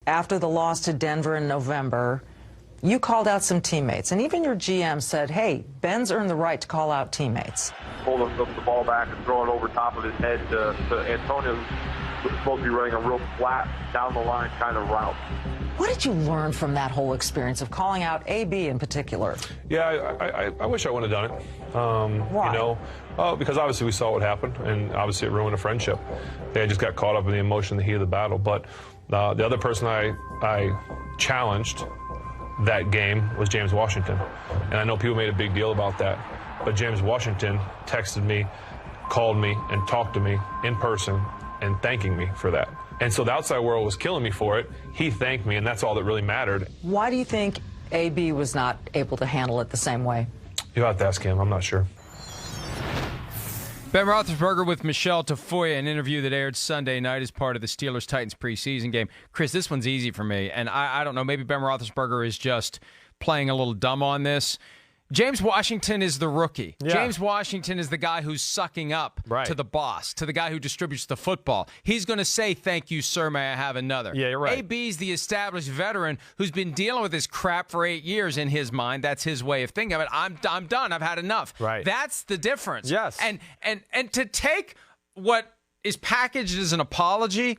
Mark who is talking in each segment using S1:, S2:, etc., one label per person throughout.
S1: After the loss to Denver in November, you called out some teammates, and even your GM said, hey, Ben's earned the right to call out teammates.
S2: Pull the ball back and throw it over top of his head to Antonio, who's supposed to be running a real flat, down-the-line kind of route.
S1: What did you learn from that whole experience of calling out AB in particular?
S3: Yeah, I wish I wouldn't have done it.
S1: Why?
S3: You know, because obviously we saw what happened, and obviously it ruined a friendship. They just got caught up in the emotion, the heat of the battle. But the other person I challenged that game was James Washington. And I know people made a big deal about that. But James Washington texted me, called me, and talked to me in person and thanking me for that. And so the outside world was killing me for it. He thanked me, and that's all that really mattered.
S1: Why do you think AB was not able to handle it the same way?
S3: You'll have to ask him. I'm not sure.
S4: Ben Roethlisberger with Michelle Tafoya, an interview that aired Sunday night as part of the Steelers-Titans preseason game. Chris, this one's easy for me, and I don't know, maybe Ben Roethlisberger is just playing a little dumb on this. James Washington is the rookie. Yeah. James Washington is the guy who's sucking up to the boss, to the guy who distributes the football. He's going to say, thank you, sir, may I have another?
S5: Yeah, you're right.
S4: AB's the established veteran who's been dealing with this crap for 8 years in his mind. That's his way of thinking of it. I'm done. I've had enough.
S5: Right.
S4: That's the difference.
S5: Yes.
S4: And to take what is packaged as an apology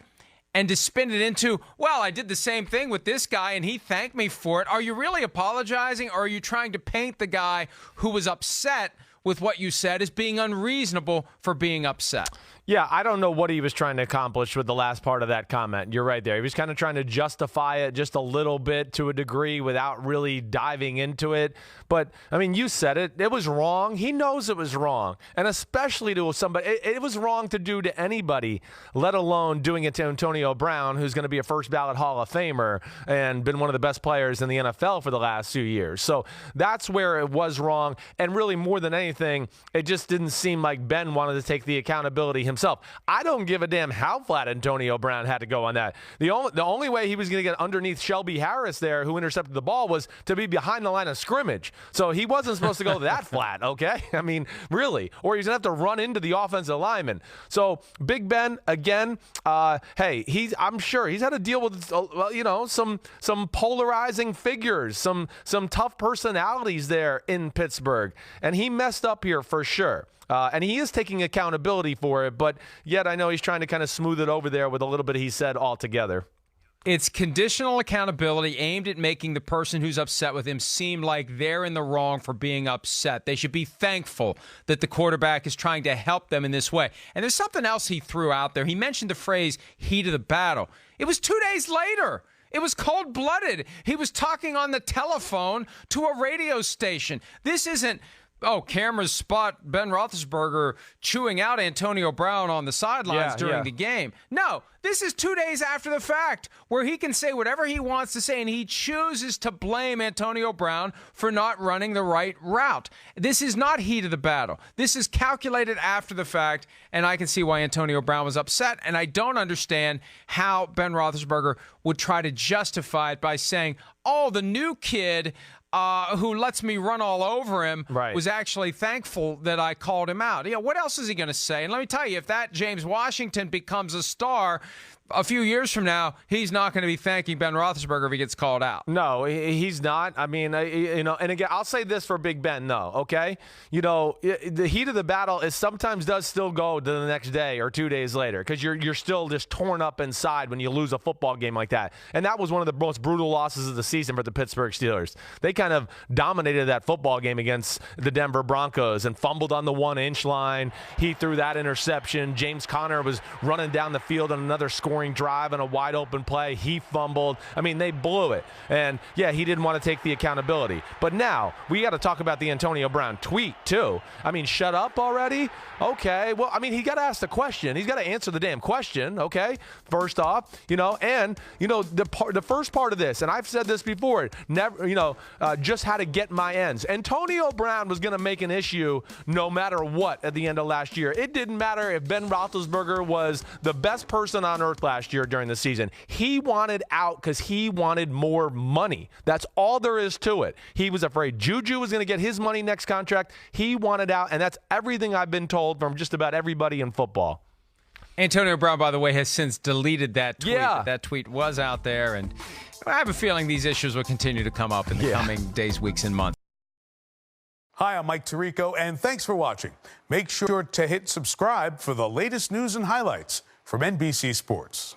S4: and to spin it into, well, I did the same thing with this guy and he thanked me for it. Are you really apologizing, or are you trying to paint the guy who was upset with what you said as being unreasonable for being upset?
S5: Yeah, I don't know what he was trying to accomplish with the last part of that comment. You're right there. He was kind of trying to justify it just a little bit to a degree without really diving into it. But, I mean, you said it. It was wrong. He knows it was wrong. And especially to somebody, it was wrong to do to anybody, let alone doing it to Antonio Brown, who's going to be a first-ballot Hall of Famer and been one of the best players in the NFL for the last few years. So that's where it was wrong. And really, more than anything, it just didn't seem like Ben wanted to take the accountability himself. I don't give a damn how flat Antonio Brown had to go on that. The only way he was going to get underneath Shelby Harris there, who intercepted the ball, was to be behind the line of scrimmage. So he wasn't supposed to go that flat, okay? I mean, really. Or he's going to have to run into the offensive lineman. So Big Ben, again, hey, I'm sure he's had to deal with, some polarizing figures, some tough personalities there in Pittsburgh. And he messed up here for sure. And he is taking accountability for it, but yet I know he's trying to kind of smooth it over there with a little bit he said altogether.
S4: It's conditional accountability aimed at making the person who's upset with him seem like they're in the wrong for being upset. They should be thankful that the quarterback is trying to help them in this way. And there's something else he threw out there. He mentioned the phrase, heat of the battle. It was 2 days later. It was cold-blooded. He was talking on the telephone to a radio station. This isn't, cameras spot Ben Roethlisberger chewing out Antonio Brown on the sidelines during the game. No, this is 2 days after the fact, where he can say whatever he wants to say, and he chooses to blame Antonio Brown for not running the right route. This is not heat of the battle. This is calculated after the fact, and I can see why Antonio Brown was upset, and I don't understand how Ben Roethlisberger would try to justify it by saying, the new kid who lets me run all over him was actually thankful that I called him out. What else is he going to say? And let me tell you, if that James Washington becomes a star a few years from now, he's not going to be thanking Ben Roethlisberger if he gets called out.
S5: No, he's not. I mean, and again, I'll say this for Big Ben, though, okay? The heat of the battle sometimes does still go to the next day or 2 days later, because you're still just torn up inside when you lose a football game like that. And that was one of the most brutal losses of the season for the Pittsburgh Steelers. They kind of dominated that football game against the Denver Broncos and fumbled on the 1-inch line. He threw that interception. James Conner was running down the field on another scoring drive on a wide open play. He fumbled. I mean, they blew it. And yeah, he didn't want to take the accountability. But now we got to talk about the Antonio Brown tweet too. I mean, shut up already? Okay. Well, I mean, he got to ask the question. He's got to answer the damn question. Okay. First off, the first part of this, and I've said this before, just how to get my ends. Antonio Brown was going to make an issue no matter what at the end of last year. It didn't matter if Ben Roethlisberger was the best person on earth last year during the season. He wanted out because he wanted more money. That's all there is to it. He was afraid Juju was going to get his money next contract. He wanted out, and that's everything I've been told from just about everybody in football.
S4: Antonio Brown, by the way, has since deleted that tweet.
S5: Yeah.
S4: That tweet was out there, and I have a feeling these issues will continue to come up in the coming days, weeks, and months.
S6: Hi, I'm Mike Tirico, and thanks for watching. Make sure to hit subscribe for the latest news and highlights from NBC Sports.